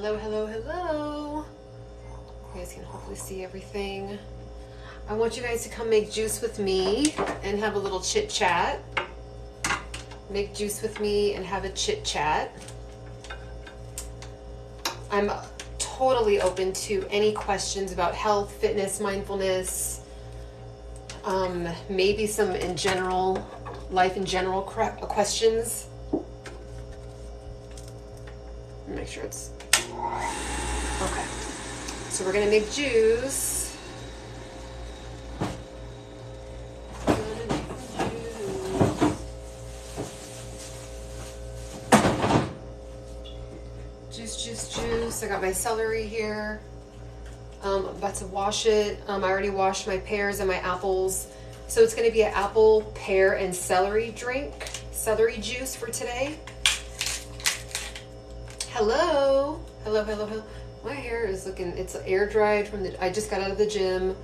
Hello, hello, hello. You guys can hopefully see everything. I want you guys to come make juice with me and have a little chit chat. Make juice with me and have a chit chat. I'm totally open to any questions about health, fitness, mindfulness, maybe some in general, life in general questions. Make sure it's okay. So we're gonna make juice. Juice. I got my celery here. I'm about to wash it. I already washed my pears and my apples. So it's going to be an apple, pear, and celery drink. Celery juice for today. Hello. Hello, hello, hello. My hair is looking, it's air dried from I just got out of the gym.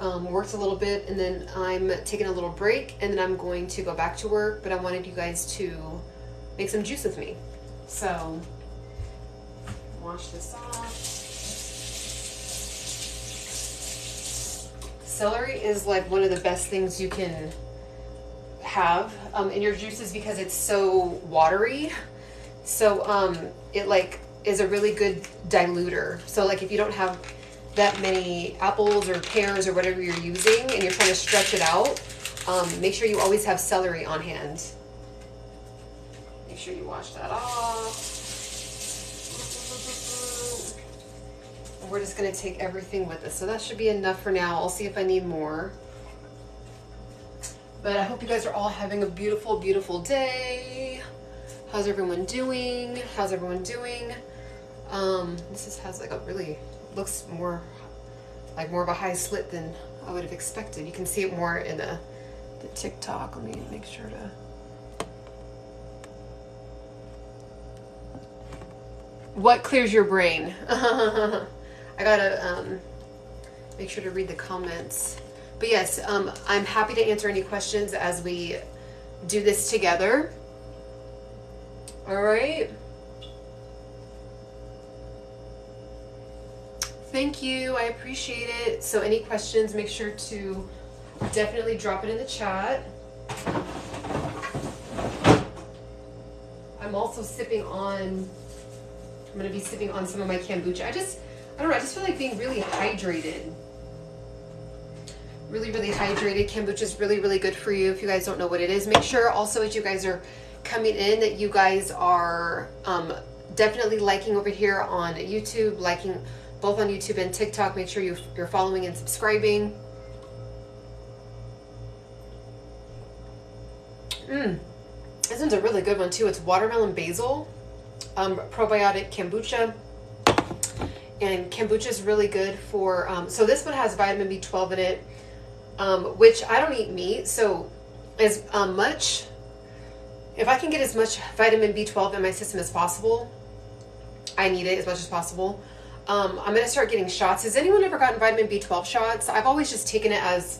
Worked a little bit, and then I'm taking a little break, and then I'm going to go back to work, but I wanted you guys to make some juice with me. So wash this off. Celery is like one of the best things you can have in your juices because it's so watery. So it like is a really good diluter. So like if you don't have that many apples or pears or whatever you're using and you're trying to stretch it out, make sure you always have celery on hand. Make sure you wash that off. We're just going to take everything with us. So that should be enough for now. I'll see if I need more. But I hope you guys are all having a beautiful, beautiful day. How's everyone doing? How's everyone doing? This has like a really, looks more like more of a high slit than I would have expected. You can see it more in the TikTok. Let me make sure to. What clears your brain? I gotta make sure to read the comments. But yes, I'm happy to answer any questions as we do this together. All right. Thank you. I appreciate it. So any questions, make sure to definitely drop it in the chat. I'm also sipping on, I'm going to be sipping on some of my kombucha. I don't know, I just feel like being really hydrated. Really, really hydrated. Kombucha is really, really good for you. If you guys don't know what it is, make sure also as you guys are coming in that you guys are definitely liking over here on YouTube, liking both on YouTube and TikTok. Make sure you're following and subscribing. This one's a really good one too. It's watermelon basil, probiotic kombucha. And kombucha is really good for, so this one has vitamin B12 in it, which I don't eat meat. So as much, if I can get as much vitamin B12 in my system as possible, I need it as much as possible. I'm going to start getting shots. Has anyone ever gotten vitamin B12 shots? I've always just taken it as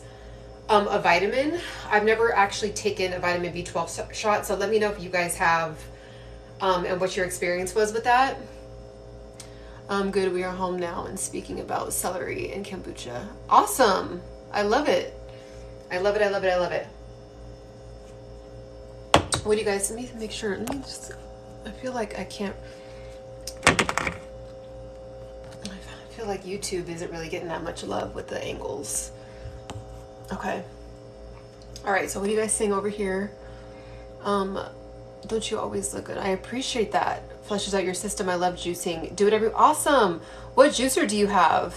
a vitamin. I've never actually taken a vitamin B12 shot. So let me know if you guys have, and what your experience was with that. Good, we are home now and speaking about celery and kombucha. Awesome. I love it. I love it, I love it, I love it. What do you guys, let me make sure, let me just, I feel like I can't, I feel like YouTube isn't really getting that much love with the angles. Okay. All right, so what are you guys saying over here? Don't you always look good? I appreciate that. Flushes out your system. I love juicing. Do it every, awesome. What juicer do you have?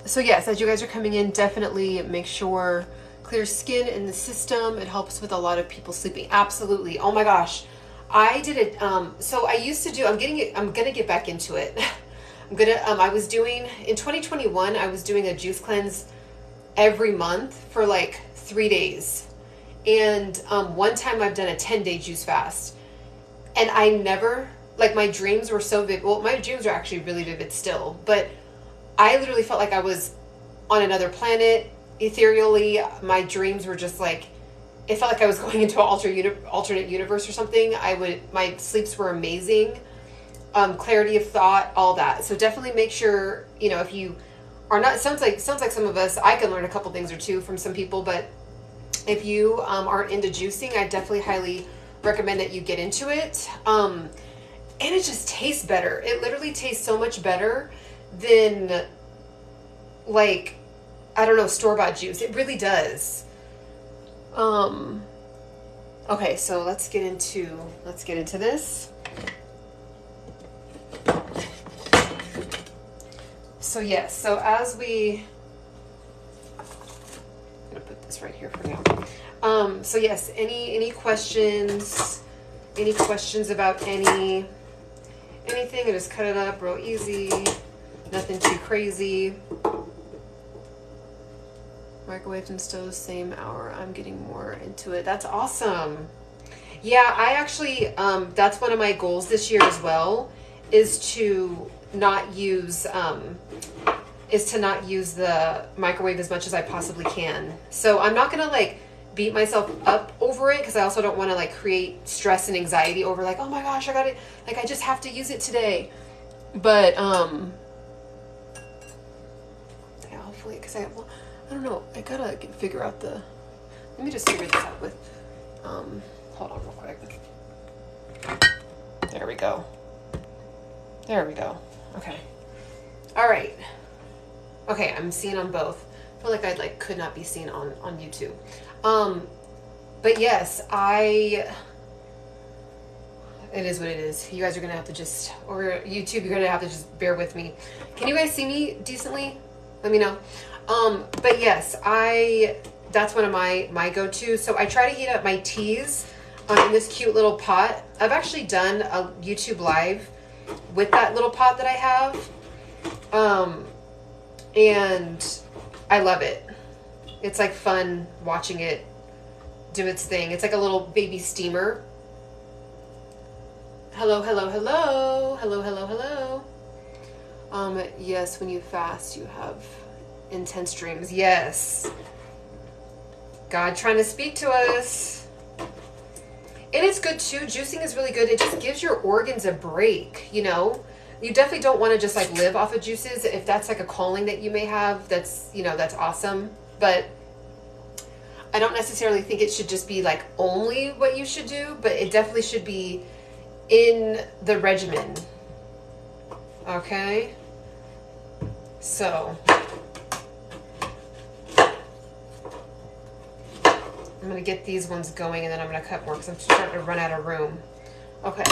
So yes, as you guys are coming in, definitely make sure clear skin in the system. It helps with a lot of people sleeping. Absolutely. Oh my gosh. I did it. So I used to do, I'm going to get back into it. I was doing, in 2021, I was doing a juice cleanse every month for like 3 days. And one time I've done a 10-day juice fast. And I never, like my dreams were so vivid. Well, my dreams are actually really vivid still. But I literally felt like I was on another planet. Ethereally, my dreams were just like it felt like I was going into an alternate universe or something. My sleeps were amazing. Clarity of thought, all that. So definitely make sure, if you are not, sounds like some of us, I can learn a couple things or two from some people, but if you aren't into juicing, I definitely highly recommend that you get into it. And it just tastes better. It literally tastes so much better than, like, I don't know, store-bought juice. It really does. Okay, so let's get into this. So yes, so as I'm gonna put this right here for now. So yes, any questions? Any questions about anything? I just cut it up real easy. Nothing too crazy. Microwave and stove, same hour. I'm getting more into it. That's awesome. Yeah, I actually, that's one of my goals this year as well, is to not use the microwave as much as I possibly can. So I'm not gonna like beat myself up over it, because I also don't want to like create stress and anxiety over like, oh my gosh, I got it, like I just have to use it today. But yeah, hopefully, because I don't know, I gotta figure out let me just figure this out with hold on real quick. There we go. Okay. All right. Okay, I'm seen on both. I feel like I could not be seen on YouTube. But yes, it is what it is. You guys are gonna have to just, or YouTube, you're gonna have to just bear with me. Can you guys see me decently? Let me know. But yes, that's one of my go-tos. So I try to heat up my teas in this cute little pot. I've actually done a YouTube live with that little pot that I have. And I love it. It's like fun watching it do its thing. It's like a little baby steamer. Hello. Yes, when you fast, you have intense dreams. Yes. God trying to speak to us. And it's good too. Juicing is really good. It just gives your organs a break, You definitely don't want to just like live off of juices. If that's like a calling that you may have, that's awesome. But I don't necessarily think it should just be like only what you should do, but it definitely should be in the regimen. Okay? So I'm going to get these ones going, and then I'm going to cut more because I'm starting to run out of room. Okay.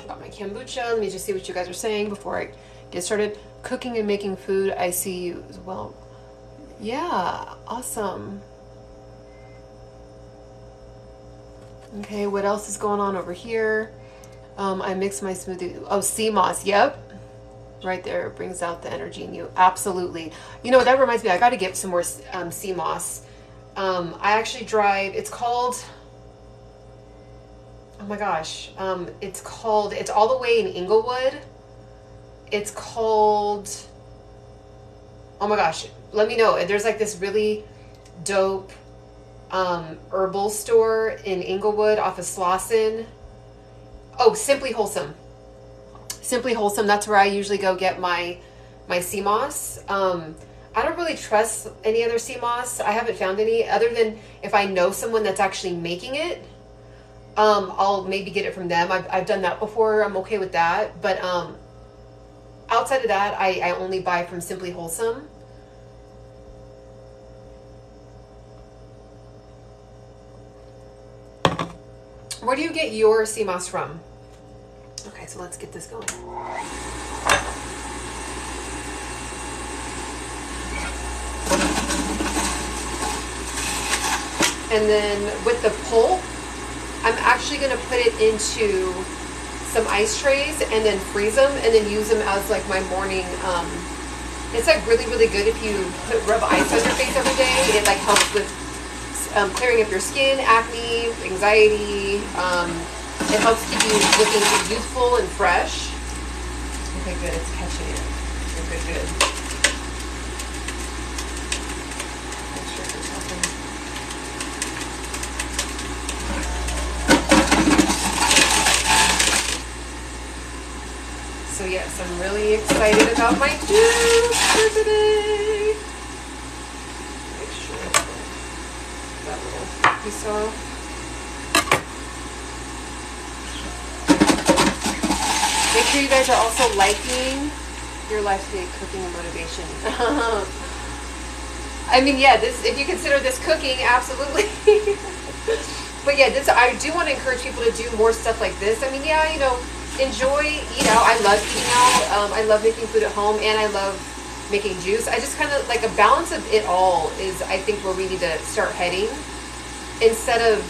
Got my kombucha. Let me just see what you guys are saying before I get started. Cooking and making food. I see you as well. Yeah. Awesome. Okay. What else is going on over here? I mix my smoothie. Oh, sea moss. Yep. Right there. It brings out the energy in you. Absolutely. That reminds me. I got to get some more sea moss. I actually drive, it's called, oh my gosh, it's all the way in Inglewood. It's called, oh my gosh, let me know. There's like this really dope herbal store in Inglewood off of Slauson. Oh, Simply Wholesome. Simply Wholesome, that's where I usually go get my sea moss. I don't really trust any other sea moss. I haven't found any other than if I know someone that's actually making it. I'll maybe get it from them. I've done that before. I'm okay with that. But outside of that, I only buy from Simply Wholesome. Where do you get your sea moss from? Okay, so let's get this going. And then with the pulp, I'm actually going to put it into some ice trays and then freeze them and then use them as like my morning. It's like really, really good if you rub ice on your face every day. It like helps with clearing up your skin, acne, anxiety. It helps keep you looking youthful and fresh. Okay, good. It's catching it. Good. So yes, I'm really excited about my juice for today. Make sure that little piece off. Make sure you guys are also liking your life today, cooking and motivation. I mean, yeah, this, if you consider this cooking, absolutely. But yeah, this, I do want to encourage people to do more stuff like this. I mean, yeah, you know, enjoy, eat out. I love eating out. I love making food at home, and I love making juice. I just kind of like a balance of it all is, I think, where we need to start heading, instead of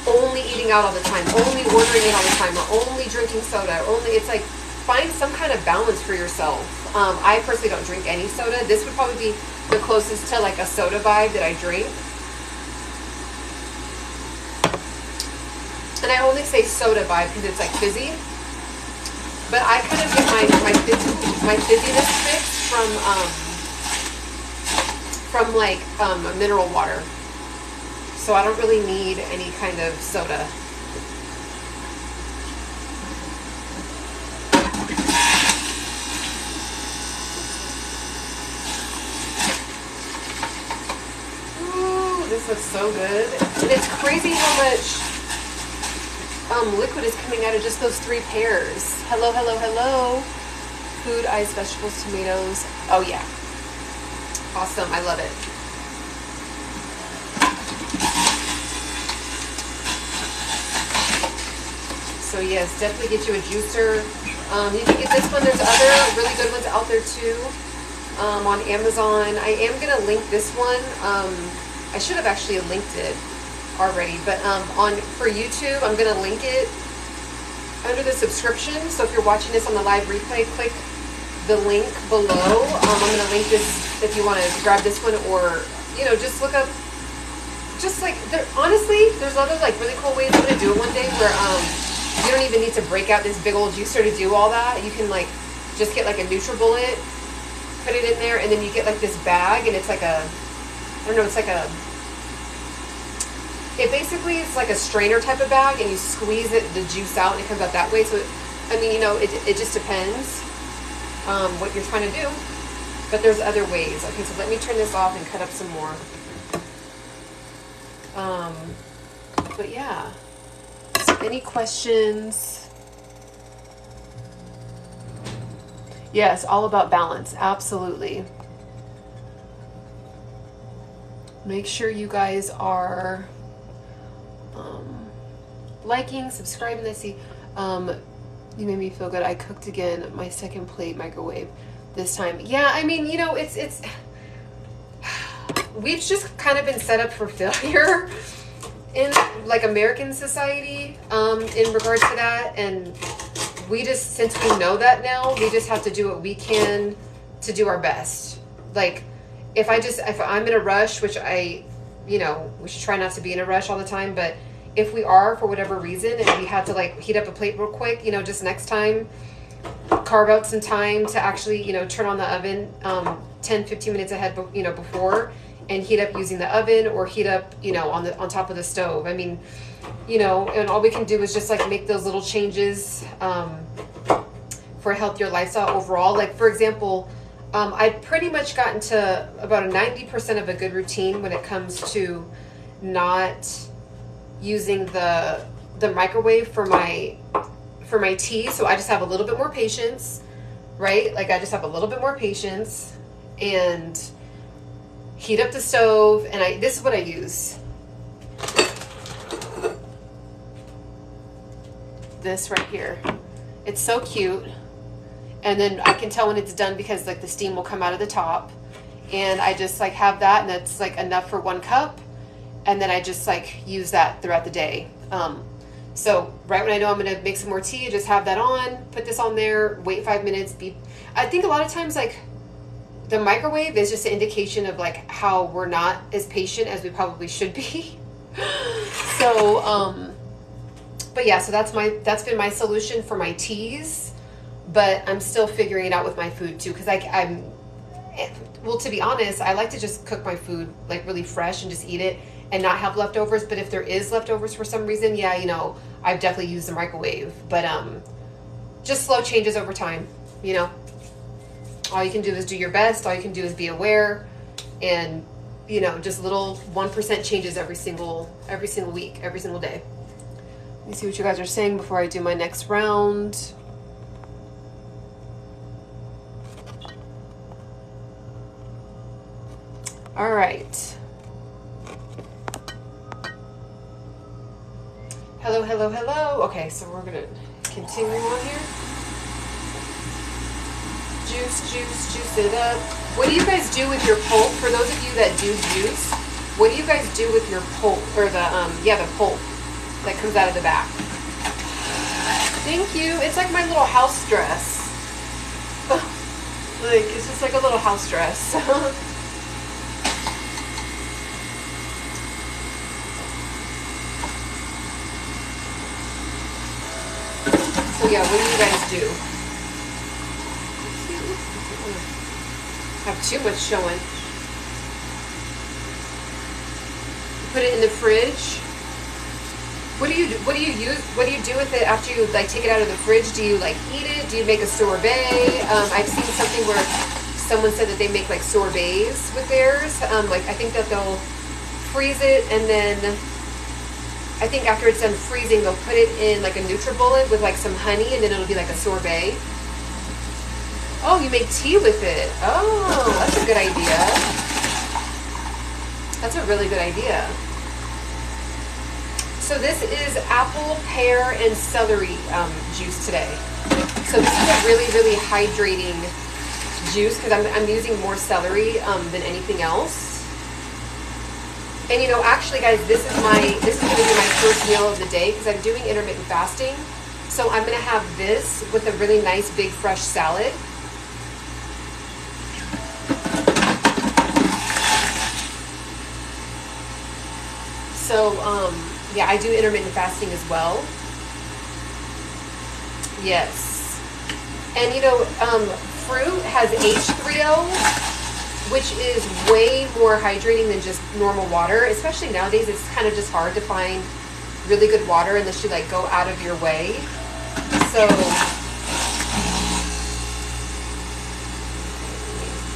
only eating out all the time, only ordering in all the time, or only drinking soda. Only, it's like, find some kind of balance for yourself. I personally don't drink any soda. This would probably be the closest to like a soda vibe that I drink. And I only say soda vibe because it's like fizzy. But I kind of get my fizziness fix from like mineral water. So I don't really need any kind of soda. Ooh, this looks so good. And it's crazy how much liquid is coming out of just those 3 pairs. Hello, hello, hello. Food, ice, vegetables, tomatoes. Oh yeah. Awesome, I love it. So yes, definitely get you a juicer. You can get this one. There's other really good ones out there too, on Amazon. I am gonna link this one. I should have actually linked it already, but for YouTube, I'm gonna link it under the subscription. So if you're watching this on the live replay, click the link below. I'm gonna link this if you want to grab this one, or you know, just look up. Just like honestly, there's other like really cool ways. I'm gonna do it one day where you don't even need to break out this big old juicer to do all that. You can like just get like a NutriBullet, put it in there, and then you get like this bag, and it's like a, I don't know, it's like a, it basically is like a strainer type of bag, and you squeeze it, the juice out, and it comes out that way. So, I mean, you know, it just depends what you're trying to do. But there's other ways. Okay, so let me turn this off and cut up some more. But yeah. So any questions? Yes, all about balance. Absolutely. Make sure you guys are liking, subscribing. I see. You made me feel good. I cooked again. My second plate microwave this time. Yeah, I mean, you know, it's we've just kind of been set up for failure in like American society in regards to that, and we just, since we know that now, we just have to do what we can to do our best. Like if I'm in a rush, which you know, we should try not to be in a rush all the time, but if we are for whatever reason and we had to like heat up a plate real quick, you know, just next time carve out some time to actually, you know, turn on the oven 10-15 minutes ahead, you know, before, and heat up using the oven, or heat up, you know, on top of the stove. I mean, you know, and all we can do is just like make those little changes for a healthier lifestyle overall. Like for example, I've pretty much gotten to about a 90% of a good routine when it comes to not using the microwave for my tea. So I just have a little bit more patience, right? Like I just have a little bit more patience and heat up the stove. And this is what I use. This right here. It's so cute. And then I can tell when it's done because like the steam will come out of the top, and I just like have that, and that's like enough for 1 cup. And then I just like use that throughout the day. So right when I know I'm going to make some more tea, I just have that on, put this on there, wait 5 minutes. I think a lot of times like the microwave is just an indication of like how we're not as patient as we probably should be. So, but yeah, so that's been my solution for my teas, but I'm still figuring it out with my food too. Cause well, to be honest, I like to just cook my food like really fresh and just eat it and not have leftovers. But if there is leftovers for some reason, yeah, you know, I've definitely used the microwave, but just slow changes over time. you know, all you can do is do your best. All you can do is be aware, and you know, just little 1% changes every single week, every single day. Let me see what you guys are saying before I do my next round. All right. Hello, hello, hello. Okay, so we're gonna continue on here. Juice it up. What do you guys do with your pulp? For those of you that do juice, what do you guys do with your pulp, or the pulp that comes out of the back? Thank you. It's like my little house dress. Like, it's just like a little house dress. So yeah, what do you guys do? Have too much showing. Put it in the fridge. What do you do with it after you like take it out of the fridge? Do you like eat it? Do you make a sorbet? I've seen something where someone said that they make like sorbets with theirs. Like I think that they'll freeze it, and then I think after it's done freezing, they'll put it in like a NutriBullet with like some honey, and then it'll be like a sorbet. Oh, you make tea with it. Oh, that's a good idea. That's a really good idea. So this is apple, pear, and celery juice today. So this is a really, really hydrating juice because I'm using more celery than anything else. And you know, actually, guys, this is going to be my first meal of the day because I'm doing intermittent fasting. So I'm going to have this with a really nice big fresh salad. So, yeah, I do intermittent fasting as well. Yes. And, you know, fruit has H3O, which is way more hydrating than just normal water. Especially nowadays, it's kind of just hard to find really good water unless you, like, go out of your way. So,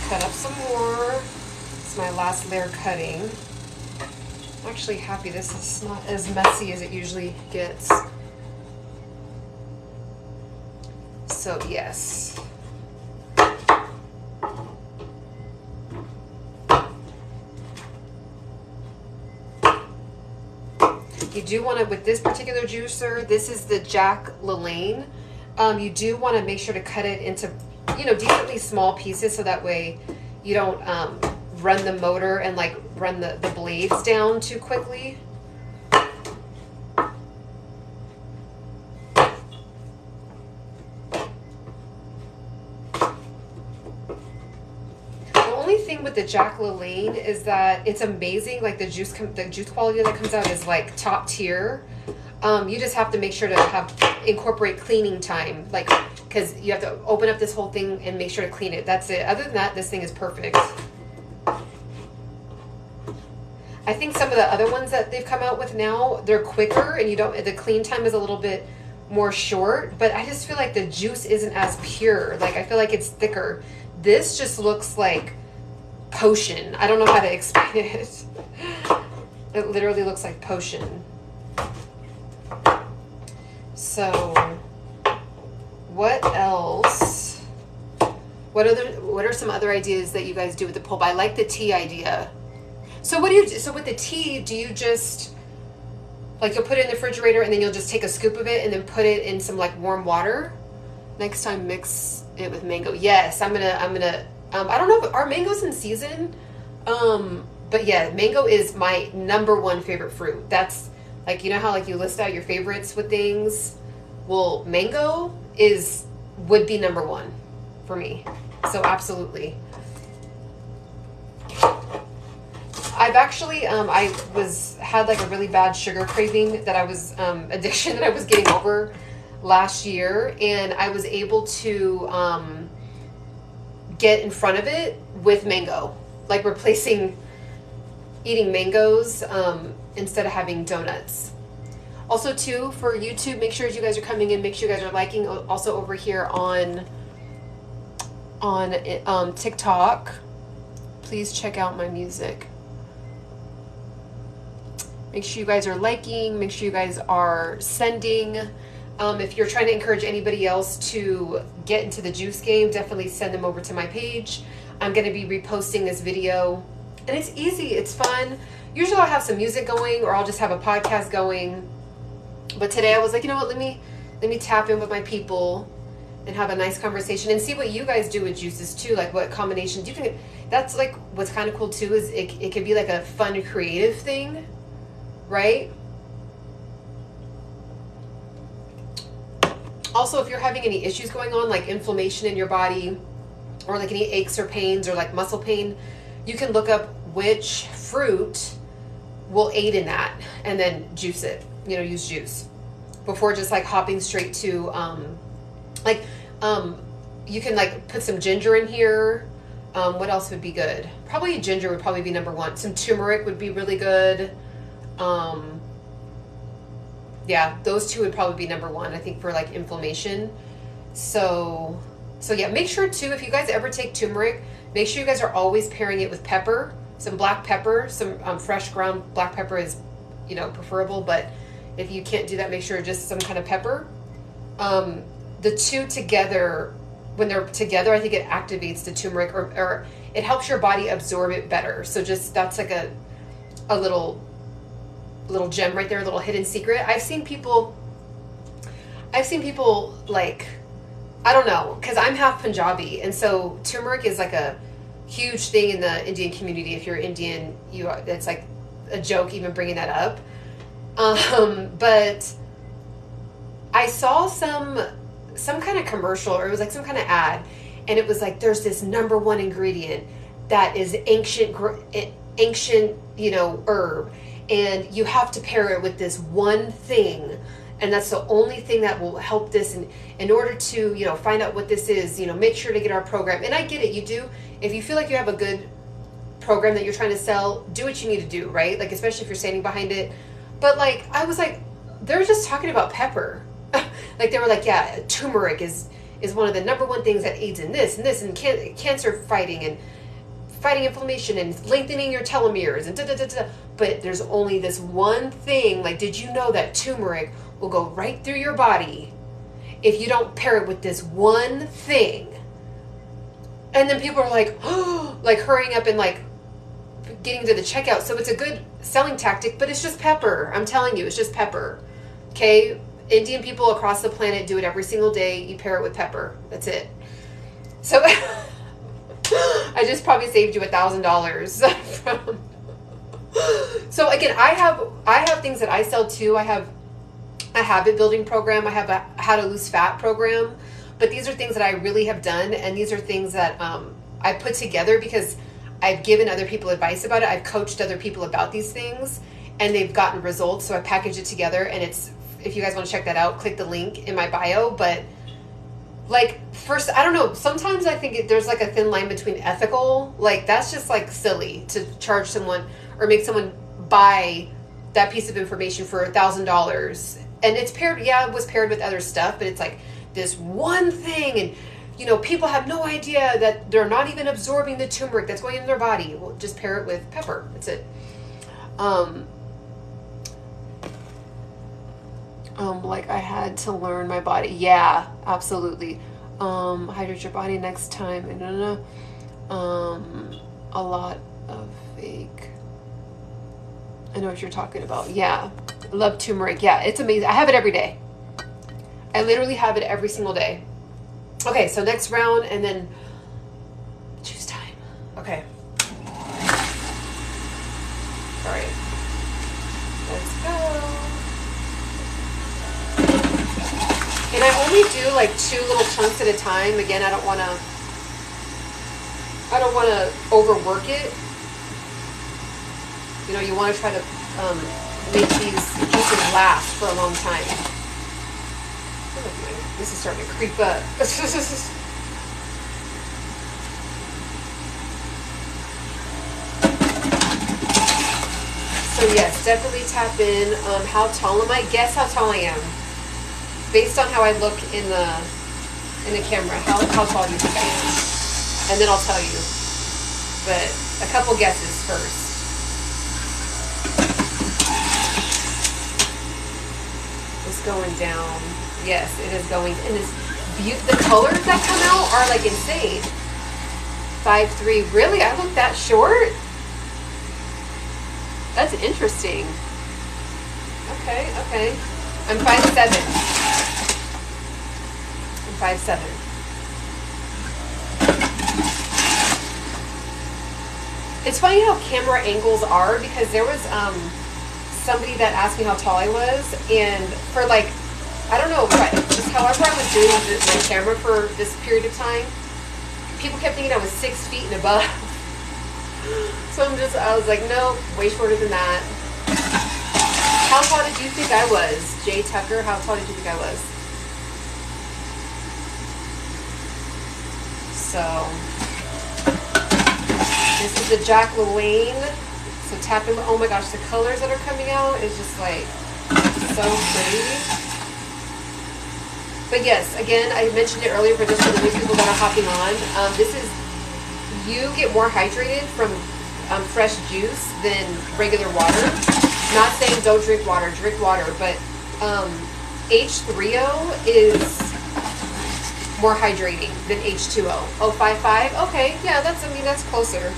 cut up some more. It's my last layer cutting. I'm actually happy this is not as messy as it usually gets. So yes. You do want to, with this particular juicer, this is the Jack LaLanne. You do want to make sure to cut it into, you know, decently small pieces so that way you don't run the motor and like run the blades down too quickly. The only thing with the Jack LaLanne is that it's amazing. Like the juice quality that comes out is like top tier. You just have to make sure to incorporate cleaning time, like because you have to open up this whole thing and make sure to clean it. That's it. Other than that, this thing is perfect. I think some of the other ones that they've come out with now, they're quicker and the clean time is a little bit more short, but I just feel like the juice isn't as pure. Like I feel like it's thicker. This just looks like potion. I don't know how to explain it. It literally looks like potion. So what else? What are some other ideas that you guys do with the pulp? I like the tea idea. So what do you do? So with the tea, do you just like you'll put it in the refrigerator and then you'll just take a scoop of it and then put it in some like warm water? Next time, mix it with mango. Yes, I'm gonna. I don't know if are mangoes in season, but yeah, mango is my #1 favorite fruit. That's like, you know how like you list out your favorites with things. Well, mango would be #1 for me. So absolutely. I've actually, had like a really bad sugar craving that I was, addiction that I was getting over last year. And I was able to get in front of it with mango, like replacing eating mangoes instead of having donuts. Also too, for YouTube, make sure as you guys are coming in, make sure you guys are liking. Also over here on on TikTok. Please check out my music. Make sure you guys are liking. Make sure you guys are sending. If you're trying to encourage anybody else to get into the juice game, definitely send them over to my page. I'm going to be reposting this video. And it's easy. It's fun. Usually I'll have some music going, or I'll just have a podcast going. But today I was like, you know what? Let me tap in with my people and have a nice conversation and see what you guys do with juices too. Like what combinations you can. That's like what's kind of cool too, is it can be like a fun, creative thing, right? Also, if you're having any issues going on, like inflammation in your body, or like any aches or pains, or like muscle pain, you can look up which fruit will aid in that, and then juice it. You know, use juice before just like hopping straight to you can like put some ginger in here. What else would be good? Probably ginger would probably be number one. Some turmeric would be really good. Yeah, those two would probably be number one, I think, for like inflammation. So yeah, make sure too, if you guys ever take turmeric, make sure you guys are always pairing it with pepper, some black pepper, some fresh ground black pepper is, you know, preferable, but if you can't do that, make sure just some kind of pepper. The two together, when they're together, I think it activates the turmeric, or it helps your body absorb it better. So just, that's like a little gem right there, a little hidden secret. I've seen people like, I don't know, because I'm half Punjabi, and so turmeric is like a huge thing in the Indian community. If you're Indian, it's like a joke even bringing that up. But I saw some kind of commercial, or it was like some kind of ad, and it was like, there's this number one ingredient that is ancient, you know, herb, and you have to pair it with this one thing, and that's the only thing that will help this. And in order to, you know, find out what this is, you know, make sure to get our program. And I get it, you do. If you feel like you have a good program that you're trying to sell, do what you need to do, right? Like, especially if you're standing behind it. But like, I was like, they were just talking about pepper. Like, they were like, yeah, turmeric is one of the number one things that aids in this and this, and cancer fighting, and fighting inflammation, and lengthening your telomeres, and da-da-da-da. But there's only this one thing. Like, did you know that turmeric will go right through your body if you don't pair it with this one thing? And then people are like, oh, like hurrying up and like getting to the checkout. So it's a good selling tactic, but it's just pepper. I'm telling you, it's just pepper. Okay? Indian people across the planet do it every single day. You pair it with pepper. That's it. So I just probably saved you $1,000 from. So again, I have things that I sell too. I have a habit building program. I have a how to lose fat program. But these are things that I really have done, and these are things that I put together because I've given other people advice about it. I've coached other people about these things, and they've gotten results. So I package it together, and it's, if you guys want to check that out, click the link in my bio. But like, first, I don't know, sometimes I think there's like a thin line between ethical, like that's just like silly to charge someone or make someone buy that piece of information for $1,000. And it's paired, yeah, it was paired with other stuff, but it's like this one thing, and you know, people have no idea that they're not even absorbing the turmeric that's going in their body. Well, just pair it with pepper. That's it. Like I had to learn my body. Yeah, absolutely. Hydrate your body next time. A lot of fake. I know what you're talking about. Yeah. I love turmeric. Yeah, it's amazing. I have it every day. I literally have it every single day. Okay, so next round, and then juice time. Okay. All right. Let's go. And I only do like 2 little chunks at a time. Again, I don't want to overwork it. You know, you want to try to make these juices last for a long time. This is starting to creep up. So yes, definitely tap in. How tall am I? Guess how tall I am. Based on how I look in the camera. How tall do you think I am? and then I'll tell you. But a couple guesses first. It's going down. Yes, it is going. And the colors that come out are like insane. 5'3". Really? I look that short? That's interesting. Okay, okay. I'm 5'7". I'm 5'7". It's funny how camera angles are, because there was somebody that asked me how tall I was, and for like, I don't know, just however I was doing my camera for this period of time, people kept thinking I was 6 feet and above. So I was like, no, way shorter than that. How tall did you think I was? Jay Tucker, how tall did you think I was? So, this is the Jack LaLanne. So tapping, oh my gosh, the colors that are coming out is just like so pretty. But yes, again, I mentioned it earlier, but just for the new people that are hopping on, this is, you get more hydrated from fresh juice than regular water. Not saying don't drink water, but H3O is more hydrating than H2O. Oh, 5'5"? Okay, yeah, that's closer.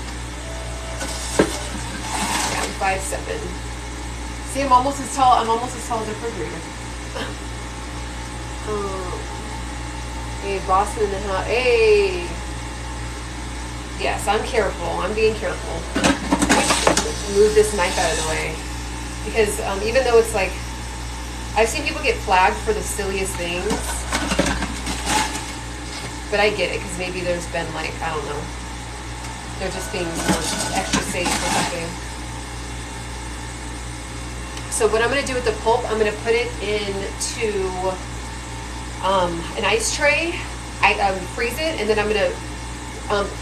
Yeah, I'm 5'7". See, I'm almost as tall as a refrigerator. Hey, Boston in the house. Hey. Yes, I'm careful. I'm being careful. Move this knife out of the way. Because even though it's like, I've seen people get flagged for the silliest things. But I get it, because maybe there's been like, I don't know. They're just being more extra safe or something. So what I'm going to do with the pulp, I'm going to put it into an ice tray. I freeze it, and then I'm going to,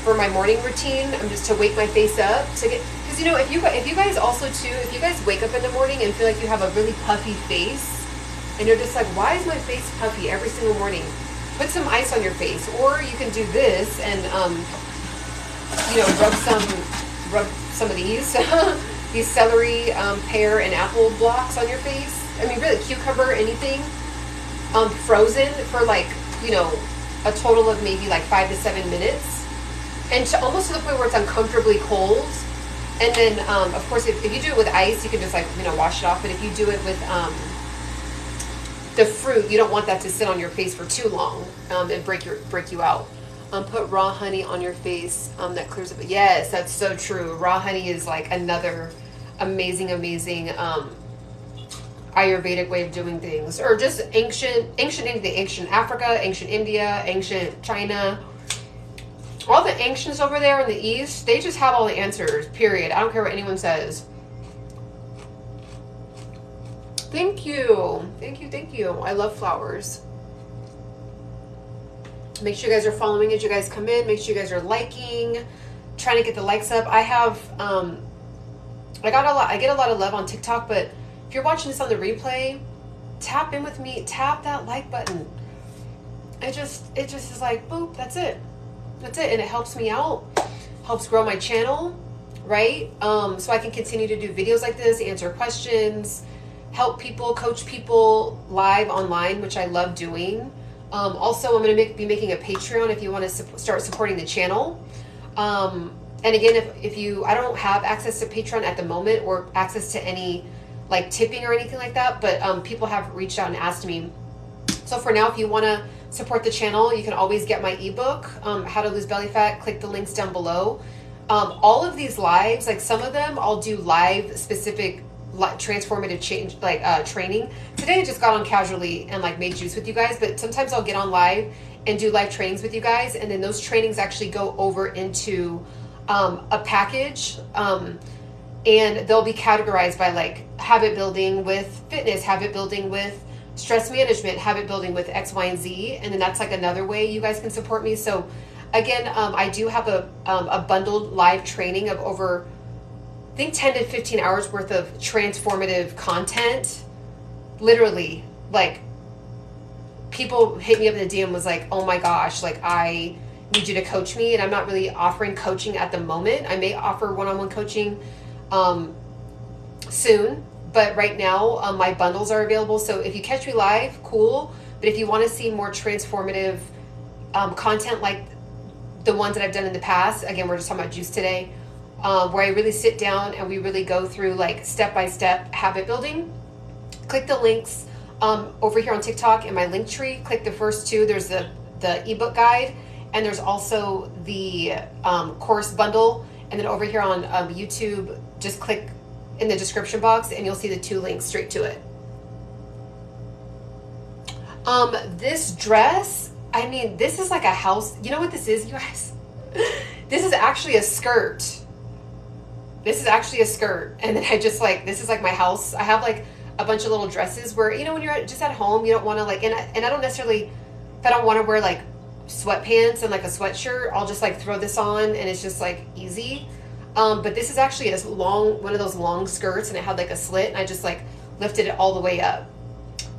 for my morning routine, I'm just to wake my face up to get, because you know, if you guys also too, if you guys wake up in the morning and feel like you have a really puffy face, and you're just like, why is my face puffy every single morning? Put some ice on your face, or you can do this and you know, rub some of these these celery, pear, and apple blocks on your face. I mean, really, cucumber, anything, frozen for like, you know, a total of maybe like 5 to 7 minutes, and almost to the point where it's uncomfortably cold. And then, of course, if you do it with ice, you can just like, you know, wash it off. But if you do it with the fruit, you don't want that to sit on your face for too long and break you out. Put raw honey on your face. That clears it. Yes, that's so true. Raw honey is like another amazing Ayurvedic way of doing things, or just ancient anything, ancient Africa, ancient India, ancient China. All the ancients over there in the East, they just have all the answers, period. I don't care what anyone says. Thank you. Thank you, thank you. I love flowers. Make sure you guys are following as you guys come in. Make sure you guys are liking, trying to get the likes up. I have, I get a lot of love on TikTok, but if you're watching this on the replay, tap in with me, tap that like button. It just is like, boop, that's it. That's it. And it helps me out, helps grow my channel, right? So I can continue to do videos like this, answer questions, help people, coach people live online, which I love doing. Also, I'm going to be making a Patreon if you want to start supporting the channel. And again, if you, I don't have access to Patreon at the moment, or access to any like tipping or anything like that, but people have reached out and asked me. So for now, if you want to support the channel, you can always get my ebook, How to Lose Belly Fat. Click the links down below. All of these lives, like some of them, I'll do live specific transformative change, like training. Today I just got on casually and like made juice with you guys, but sometimes I'll get on live and do live trainings with you guys, and then those trainings actually go over into a package, and they'll be categorized by like habit building with fitness, habit building with stress management, habit building with X, Y, and Z, and then that's like another way you guys can support me. So again, I do have a bundled live training of over, I think 10 to 15 hours worth of transformative content. Literally, like, people hit me up in the DM, was like, oh my gosh, like I need you to coach me, and I'm not really offering coaching at the moment. I may offer one-on-one coaching soon, but right now my bundles are available. So if you catch me live, cool. But if you want to see more transformative content like the ones that I've done in the past, again, we're just talking about juice today, where I really sit down and we really go through like step-by-step habit building, click the links over here on TikTok in my link tree. Click the first two. There's the ebook guide, and there's also the course bundle. And then over here on YouTube, just click in the description box and you'll see the 2 links straight to it. This dress, I mean, this is like a house. You know what this is, you guys? This is actually a skirt. This is actually a skirt. And then I just like, this is like my house. I have like a bunch of little dresses where, you know, when you're just at home, you don't want to like, and I don't necessarily, if I don't want to wear like sweatpants and like a sweatshirt, I'll just like throw this on and it's just like easy. But this is actually a long, one of those long skirts, and it had like a slit, and I just like lifted it all the way up.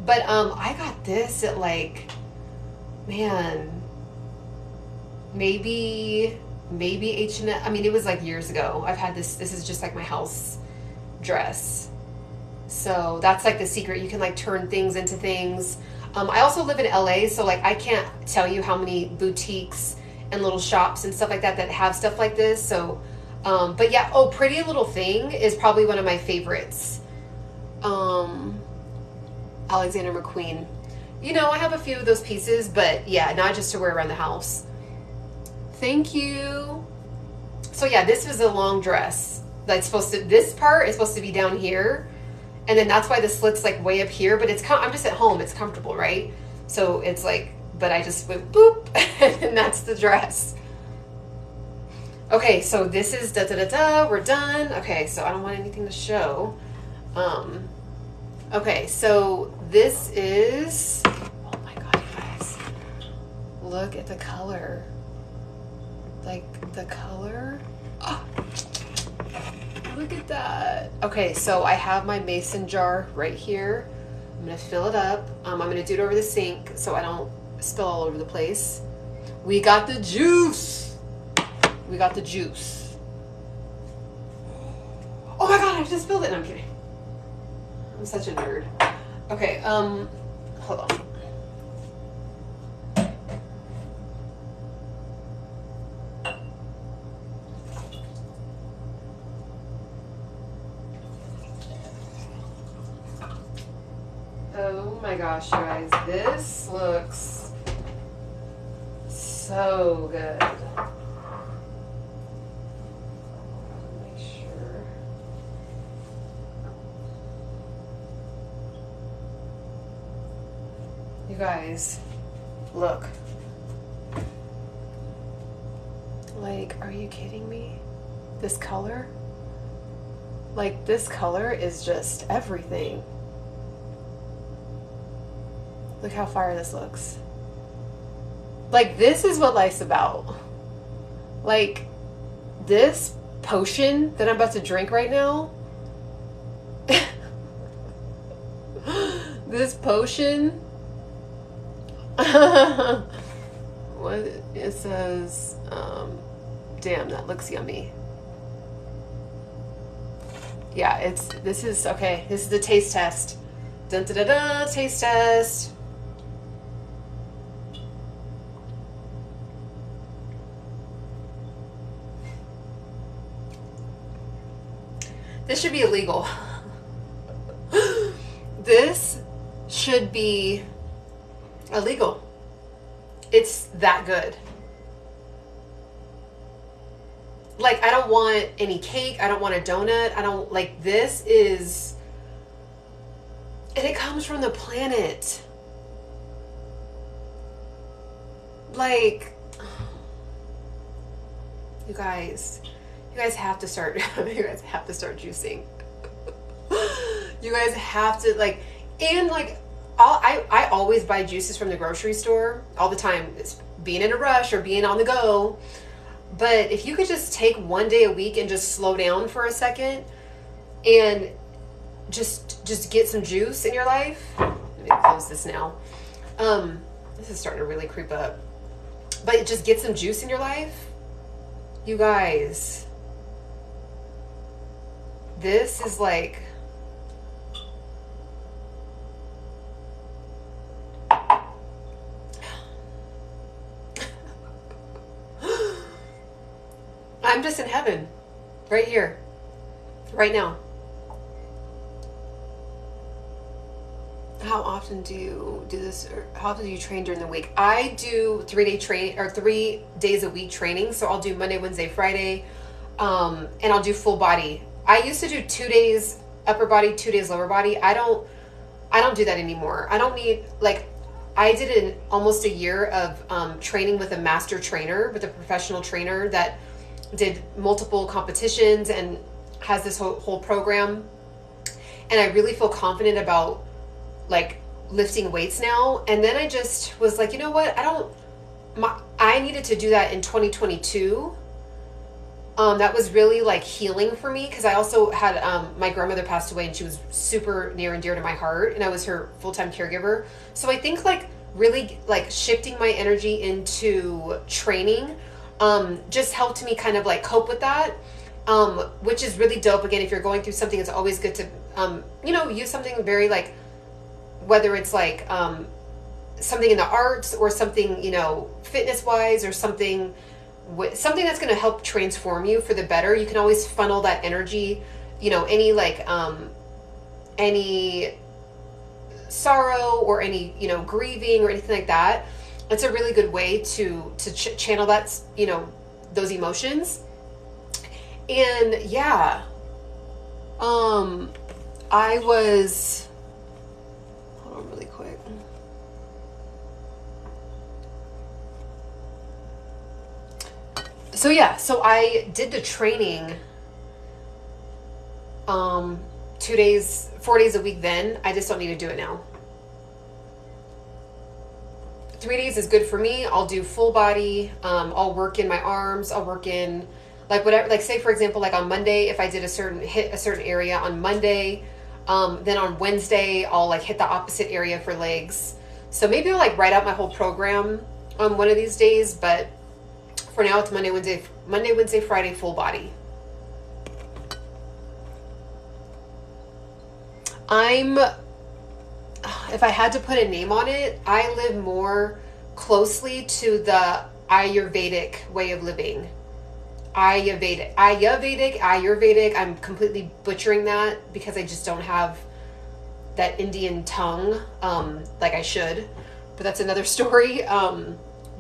But I got this at like, man, maybe H&M. I mean, it was like years ago. I've had this. This is just like my house dress. So that's like the secret. You can like turn things into things. I also live in LA, so like I can't tell you how many boutiques and little shops and stuff like that that have stuff like this. So, but yeah. Oh, Pretty Little Thing is probably one of my favorites. Alexander McQueen. You know, I have a few of those pieces, but yeah, not just to wear around the house. Thank you. So yeah, this was a long dress. That's supposed to, this part is supposed to be down here. And then that's why the slit's like way up here, but it's, I'm just at home. It's comfortable, right? So it's like, but I just went boop, and that's the dress. Okay, so this is we're done. Okay, so I don't want anything to show. Okay, so this is, oh my God, you guys, look at the color. Like the color, oh, look at that. Okay, so I have my mason jar right here. I'm gonna fill it up. I'm gonna do it over the sink so I don't spill all over the place. We got the juice. We got the juice. Oh my God, I just spilled it. No, I'm kidding. I'm such a nerd. Okay, hold on. Oh my gosh, you guys, this looks so good. Make sure. You guys, look. Like, are you kidding me? This color? Like, this color is just everything. Look how fire this looks. Like, this is what life's about. Like, this potion that I'm about to drink right now. This potion. What it says, damn, that looks yummy. Yeah, this is okay. This is the taste test. Dun da da da, taste test. This should be illegal. This should be illegal. It's that good. Like, I don't want any cake. I don't want a donut. I don't, like, this is, and it comes from the planet. Like, you guys have to start, you guys have to start juicing. You guys have to, like, and like, I always buy juices from the grocery store all the time. It's being in a rush or being on the go. But if you could just take one day a week and just slow down for a second and just get some juice in your life. Let me close this now. This is starting to really creep up. but just get some juice in your life. You guys, this is like, I'm just in heaven right here, right now. How often do you do this, or how often do you train during the week? I do 3-day training, or 3 days a week training. So I'll do Monday, Wednesday, Friday, and I'll do full body. I used to do 2 days upper body, 2 days lower body. I don't do that anymore. I don't need, like, I did almost a year of training with a master trainer, with a professional trainer that did multiple competitions and has this whole program. And I really feel confident about like lifting weights now. And then I just was like, you know what? I needed to do that in 2022. That was really like healing for me, because I also had my grandmother passed away, and she was super near and dear to my heart, and I was her full-time caregiver. So I think like really like shifting my energy into training just helped me kind of like cope with that, which is really dope. Again, if you're going through something, it's always good to use something very like, whether it's like something in the arts, or something, fitness wise, or something that's going to help transform you for the better. You can always funnel that energy, any like any sorrow, or any grieving, or anything like that. It's a really good way to channel that, those emotions. And yeah, I was, hold on really quick. So yeah, so I did the training 4 days a week then. I just don't need to do it now. 3 days is good for me. I'll do full body. I'll work in my arms. I'll work in like whatever, like say for example, like on Monday, if I did hit a certain area on Monday, then on Wednesday, I'll like hit the opposite area for legs. So maybe I'll like write out my whole program on one of these days, but for now it's Monday, Wednesday, Friday, full body. If I had to put a name on it, I live more closely to the Ayurvedic way of living. Ayurvedic. I'm completely butchering that because I just don't have that Indian tongue like I should, but that's another story.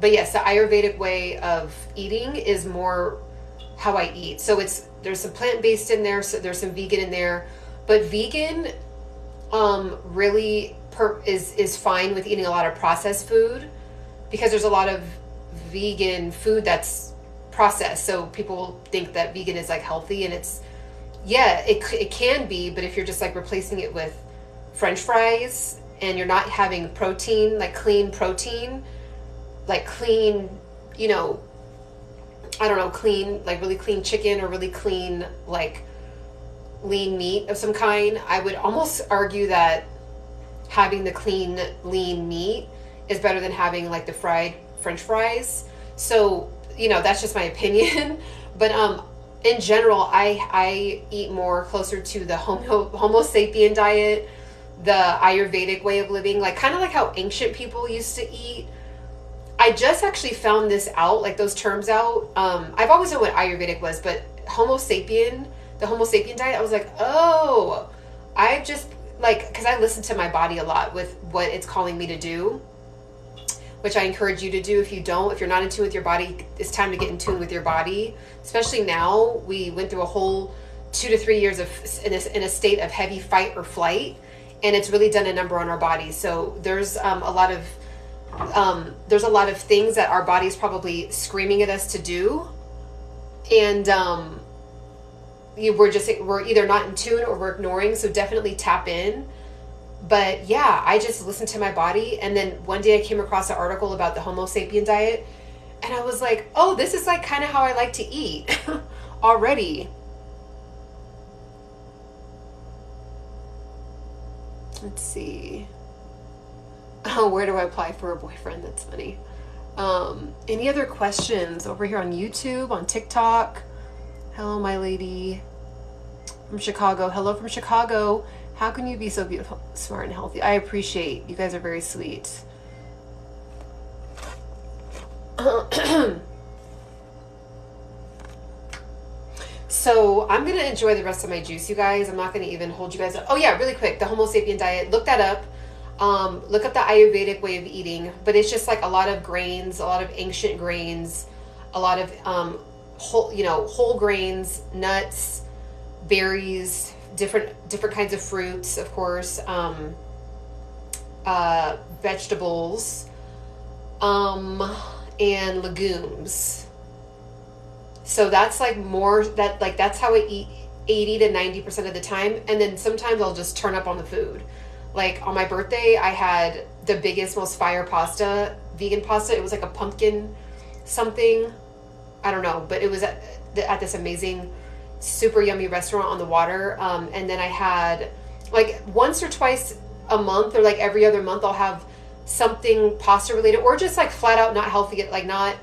But yes, the Ayurvedic way of eating is more how I eat. So there's some plant-based in there, so there's some vegan in there, but vegan really is fine with eating a lot of processed food, because there's a lot of vegan food that's processed. So people think that vegan is like healthy, and it can be, but if you're just like replacing it with French fries and you're not having protein, like clean protein, like clean, clean, like really clean chicken, or really clean, like lean meat of some kind, I would almost argue that having the clean, lean meat is better than having like the fried French fries. So, that's just my opinion. But in general, I eat more closer to the Homo sapien diet, the Ayurvedic way of living, like kind of like how ancient people used to eat. I just actually found this out, like those terms out. I've always known what Ayurvedic was, but the Homo sapien diet, I was like, oh, I've just like, because I listen to my body a lot with what it's calling me to do, which I encourage you to do. If you're not in tune with your body, it's time to get in tune with your body. Especially now, we went through a whole 2 to 3 years in a state of heavy fight or flight, and it's really done a number on our bodies. So there's a lot of things that our body's probably screaming at us to do, and we're either not in tune or we're ignoring. So definitely tap in. But yeah, I just listened to my body, and then one day I came across an article about the Homo sapien diet, and I was like, oh, this is like kind of how I like to eat already. Let's see. Oh, where do I apply for a boyfriend? That's funny. Any other questions over here on YouTube, on TikTok? Hello, my lady from Chicago. Hello from Chicago. How can you be so beautiful, smart, and healthy? I appreciate you guys are very sweet. So I'm gonna enjoy the rest of my juice, you guys. I'm not gonna even hold you guys up. Oh yeah, really quick, the Homo sapien diet. Look that up. Look up the Ayurvedic way of eating, but it's just like a lot of grains, a lot of ancient grains, a lot of whole grains, nuts, berries, different kinds of fruits, of course, vegetables, and legumes. So that's like more that's how I eat 80 to 90% of the time. And then sometimes I'll just turn up on the food. Like on my birthday, I had the biggest, most fire pasta, vegan pasta. It was like a pumpkin something. I don't know, but it was at this amazing, super yummy restaurant on the water. And then I had like once or twice a month or like every other month, I'll have something pasta related or just like flat out not healthy. Like not,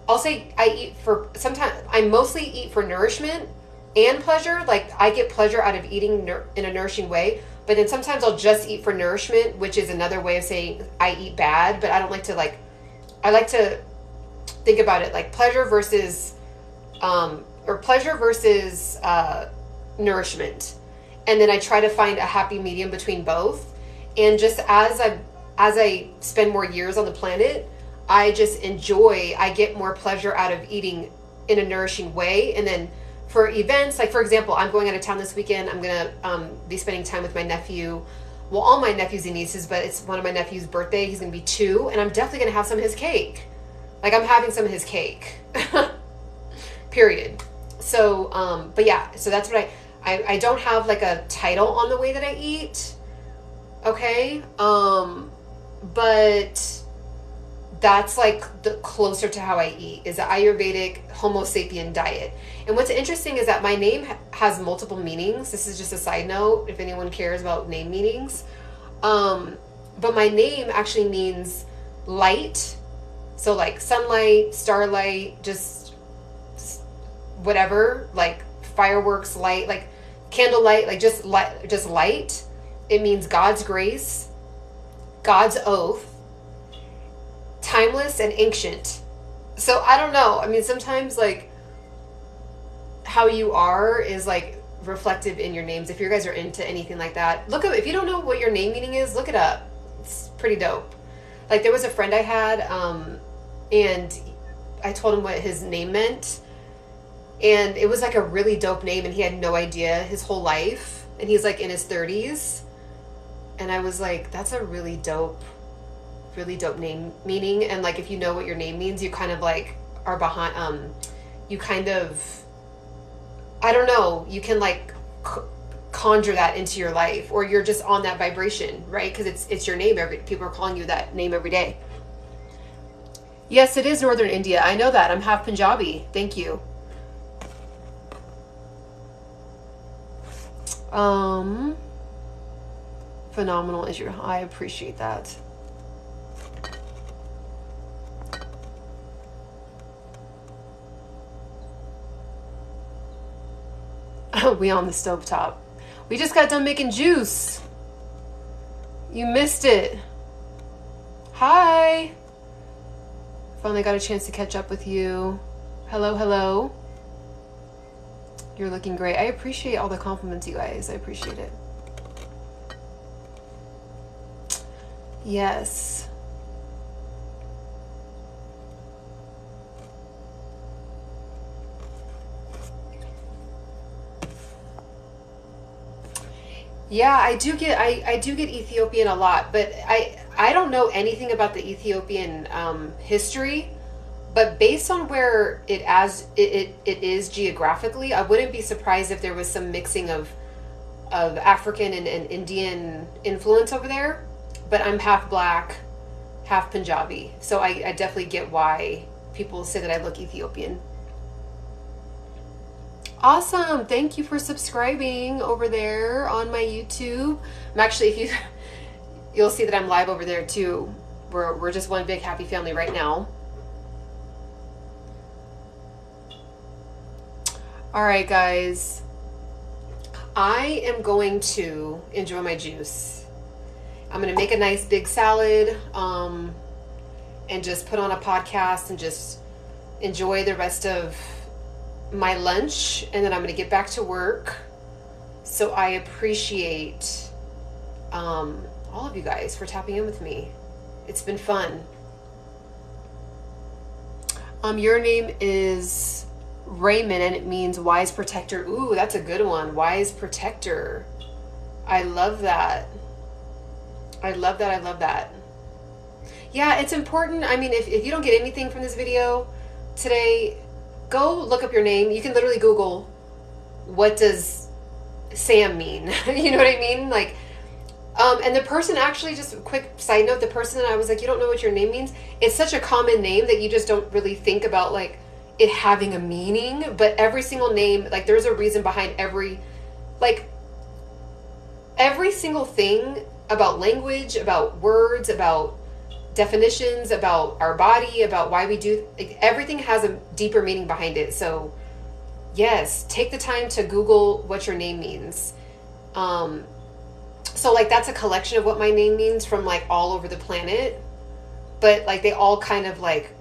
I'll say I eat for, sometimes I mostly eat for nourishment and pleasure. Like I get pleasure out of eating in a nourishing way. But then sometimes I'll just eat for nourishment, which is another way of saying I eat bad. But I don't like to I like to think about it like pleasure versus nourishment. And then I try to find a happy medium between both. And just as I spend more years on the planet, I just I get more pleasure out of eating in a nourishing way. And then for events, like for example, I'm going out of town this weekend. I'm going to be spending time with my nephew. Well, all my nephews and nieces, but it's one of my nephew's birthday. He's going to be 2, and I'm definitely going to have some of his cake. Like I'm having some of his cake. Period. So, but yeah, so that's what I don't have like a title on the way that I eat. Okay. But that's like the closer to how I eat is the Ayurvedic Homo sapien diet. And what's interesting is that my name has multiple meanings. This is just a side note if anyone cares about name meanings. But my name actually means light. So like sunlight, starlight, just whatever, like fireworks, light, like candlelight, like just light. It means God's grace, God's oath, timeless and ancient. So I don't know. I mean, sometimes like how you are is like reflective in your names. If you guys are into anything like that, look up. If you don't know what your name meaning is, look it up. It's pretty dope. Like there was a friend I had, and I told him what his name meant, and it was like a really dope name, and he had no idea his whole life, and he's like in his 30s, and I was like, that's a really dope name meaning. And like if you know what your name means, you kind of like are behind, you kind of, I don't know, you can like conjure that into your life, or you're just on that vibration, right? Because it's your name. People are calling you that name every day. Yes, it is Northern India. I know that. I'm half Punjabi. Thank you. Phenomenal is your, I appreciate that. We on the stovetop. We just got done making juice. You missed it. Hi. Finally got a chance to catch up with you. Hello, hello. You're looking great. I appreciate all the compliments, you guys. I appreciate it. Yes. Yeah, I do get Ethiopian a lot, but I don't know anything about the Ethiopian history, but based on where it is geographically, I wouldn't be surprised if there was some mixing of African and Indian influence over there. But I'm half black, half Punjabi, so I definitely get why people say that I look Ethiopian. Awesome. Thank you for subscribing over there on my YouTube. I'm actually, you'll see that I'm live over there too. We're just one big happy family right now. All right, guys. I am going to enjoy my juice. I'm going to make a nice big salad and just put on a podcast and just enjoy the rest of my lunch. And then I'm going to get back to work. So I appreciate all of you guys for tapping in with me. It's been fun. Your name is Raymond and it means wise protector. Ooh, that's a good one. Wise protector. I love that. I love that. I love that. Yeah, it's important. I mean, if you don't get anything from this video today, go look up your name. You can literally Google, what does Sam mean? You know what I mean? Like, and the person actually, just a quick side note, the person that I was like, you don't know what your name means? It's such a common name that you just don't really think about, like, it having a meaning. But every single name, like, there's a reason behind every single thing about language, about words, about definitions, about our body, about why we do, like, everything has a deeper meaning behind it. So yes, take the time to Google what your name means. So like, that's a collection of what my name means from like all over the planet, but like they all kind of like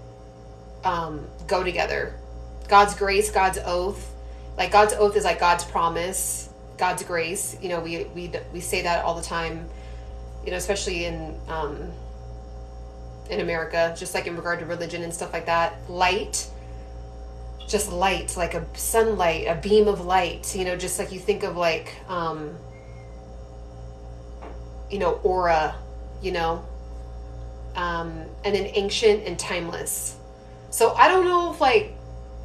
go together. God's grace, God's oath. Like, God's oath is like God's promise, God's grace. You know, we say that all the time, you know, especially in America, just like in regard to religion and stuff like that. Light, just light, like a sunlight, a beam of light, you know, just like you think of like, you know, aura, you know, and then ancient and timeless. So I don't know if like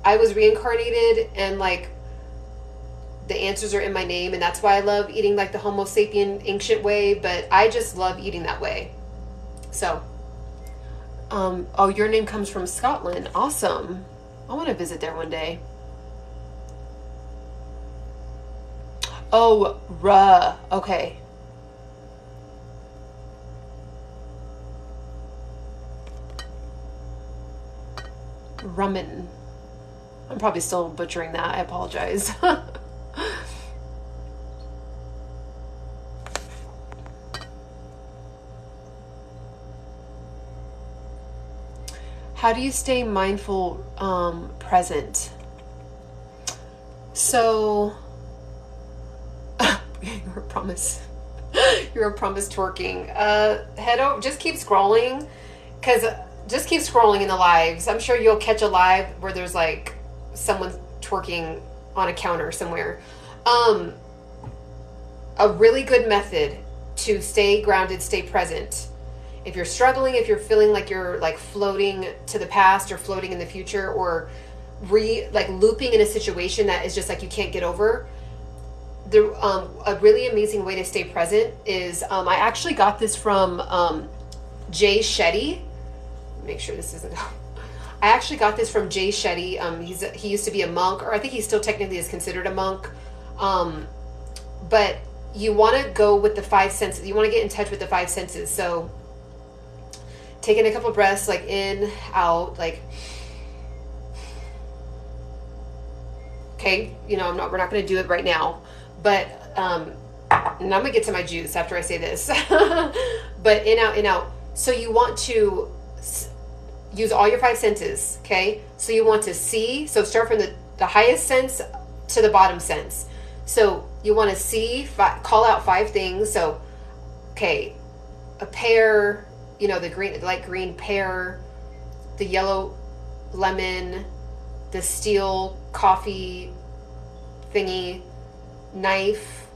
I was reincarnated and like the answers are in my name, and that's why I love eating like the Homo sapien ancient way, but I just love eating that way. So, oh, your name comes from Scotland. Awesome. I want to visit there one day. Oh, okay. Rummin. I'm probably still butchering that. I apologize. How do you stay mindful, present? So, you're a promise. You're a promise twerking. Head over, just keep scrolling, because just keep scrolling in the lives. I'm sure you'll catch a live where there's like someone twerking on a counter somewhere. A really good method to stay grounded, stay present. If you're struggling, if you're feeling like you're like floating to the past or floating in the future, or like looping in a situation that is just like you can't get over, a really amazing way to stay present is, I actually got this from Jay Shetty. Make sure this isn't. I actually got this from Jay Shetty. He used to be a monk, or I think he still technically is considered a monk. But you want to go with the five senses. You want to get in touch with the five senses. So taking a couple breaths, like in, out, like, okay, you know, we're not going to do it right now, but, and I'm going to get to my juice after I say this, but in, out, in, out. So you want to use all your five senses. Okay. So you want to see, so start from the highest sense to the bottom sense. So you want to see, call out five things. So, okay, a pear, you know, the light green pear, the yellow lemon, the steel coffee thingy, knife,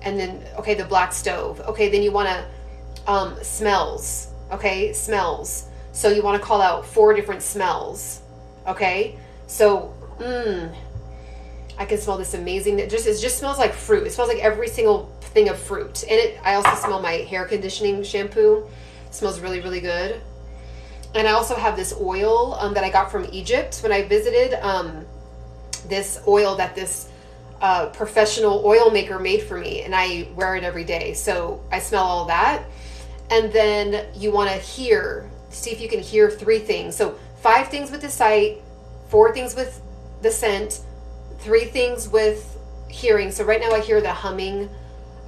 and then, okay, the black stove. Okay, then you want to, smells. Okay, smells. So you want to call out 4 different smells. Okay, so, I can smell this amazing, it just smells like fruit. It smells like every single thing of fruit. And I also smell my hair conditioning shampoo. It smells really, really good. And I also have this oil that I got from Egypt when I visited. This oil that this professional oil maker made for me, and I wear it every day. So I smell all that. And then you want to see if you can hear 3 things. So 5 things with the sight, 4 things with the scent, 3 things with hearing. So right now I hear the humming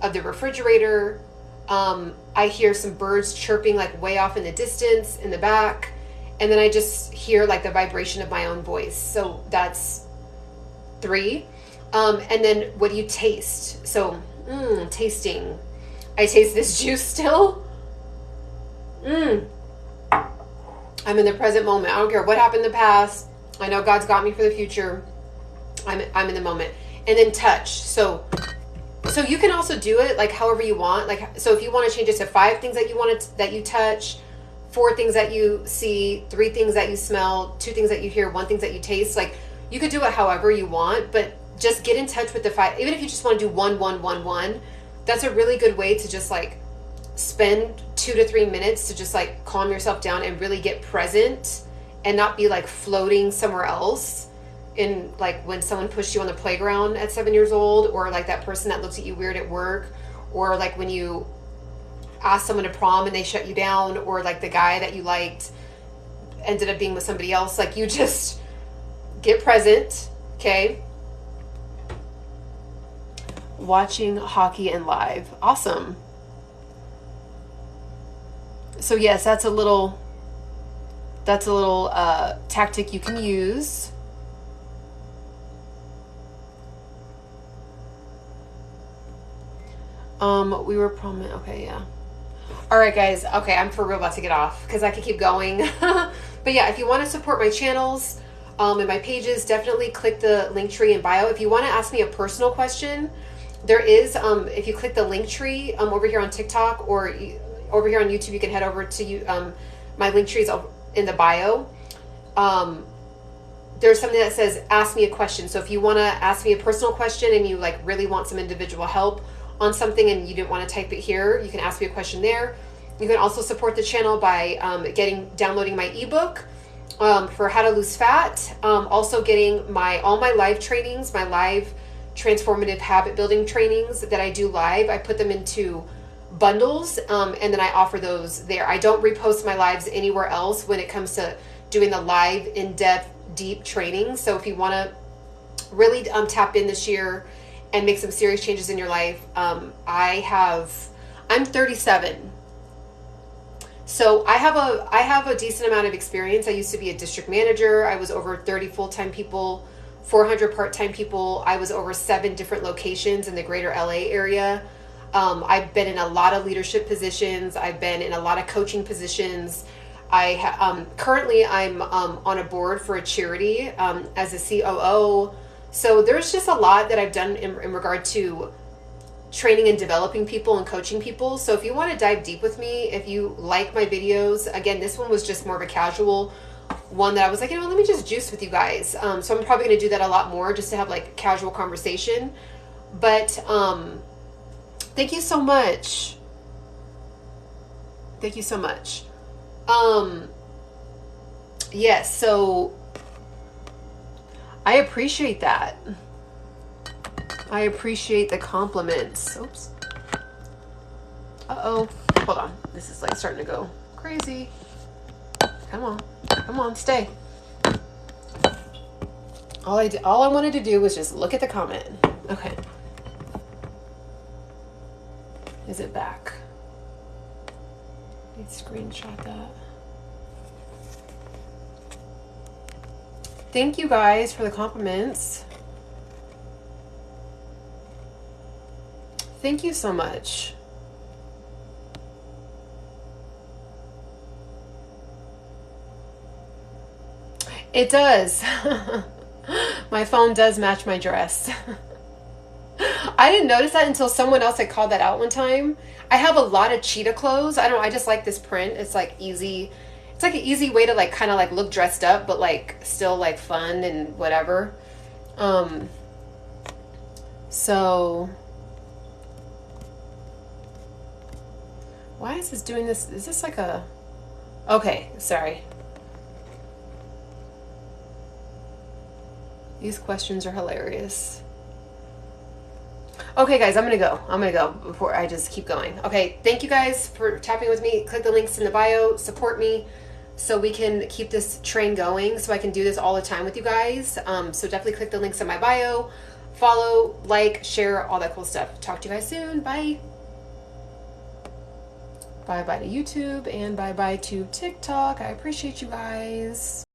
of the refrigerator. I hear some birds chirping like way off in the distance in the back. And then I just hear like the vibration of my own voice. So that's 3. And then what do you taste? So, tasting. I taste this juice still. I'm in the present moment. I don't care what happened in the past. I know God's got me for the future. I'm in the moment. And then touch. So you can also do it like however you want. Like, so if you want to change it to 5 things that you want to, that you touch, 4 things that you see, 3 things that you smell, 2 things that you hear, 1 thing that you taste. Like, you could do it however you want, but just get in touch with the 5. Even if you just want to do 1, 1, 1, 1, that's a really good way to just like spend 2 to 3 minutes to just like calm yourself down and really get present and not be like floating somewhere else. In like when someone pushed you on the playground at 7 years old, or like that person that looks at you weird at work, or like when you asked someone to prom and they shut you down, or like the guy that you liked ended up being with somebody else. Like, you just get present. Okay. Watching hockey and live. Awesome. So yes, that's a little tactic you can use. We were prominent. Okay, yeah. All right, guys. Okay, I'm for real about to get off because I could keep going. But yeah, if you want to support my channels and my pages, definitely click the link tree in bio. If you want to ask me a personal question, there is, if you click the link tree over here on TikTok or over here on YouTube, you can head over to my link tree is in the bio. There's something that says ask me a question. So if you want to ask me a personal question and you like really want some individual help on something and you didn't want to type it here, you can ask me a question there. You can also support the channel by downloading my ebook for how to lose fat. Also getting all my live trainings, my live transformative habit building trainings that I do live. I put them into bundles and then I offer those there. I don't repost my lives anywhere else when it comes to doing the live in-depth deep training. So if you want to really tap in this year and make some serious changes in your life, I'm 37. So I have a decent amount of experience. I used to be a district manager. I was over 30 full-time people, 400 part-time people. I was over 7 different locations in the greater LA area. I've been in a lot of leadership positions. I've been in a lot of coaching positions. Currently I'm on a board for a charity as a COO. So there's just a lot that I've done in regard to training and developing people and coaching people. So if you want to dive deep with me, if you like my videos, again, this one was just more of a casual one that I was like, let me just juice with you guys. So I'm probably going to do that a lot more just to have like casual conversation. But thank you so much. Thank you so much. Yes, so I appreciate that. I appreciate the compliments. Oops. Uh-oh. Hold on. This is like starting to go crazy. Come on. Come on, stay. All I wanted to do was just look at the comment. Okay. Is it back? Let's screenshot that. Thank you guys for the compliments. Thank you so much. It does. My phone does match my dress. I didn't notice that until someone else had called that out one time. I have a lot of cheetah clothes. I just like this print. It's like easy. It's like an easy way to like kind of like look dressed up, but like still like fun and whatever. So why is this doing this? Is this like a, okay, sorry. These questions are hilarious. Okay, guys, I'm going to go before I just keep going. Okay, thank you guys for tapping with me. Click the links in the bio. Support me. so we can keep this train going, so I can do this all the time with you guys. So definitely click the links in my bio. Follow, like, share, all that cool stuff. Talk to you guys soon. Bye. Bye-bye to YouTube and bye-bye to TikTok. I appreciate you guys.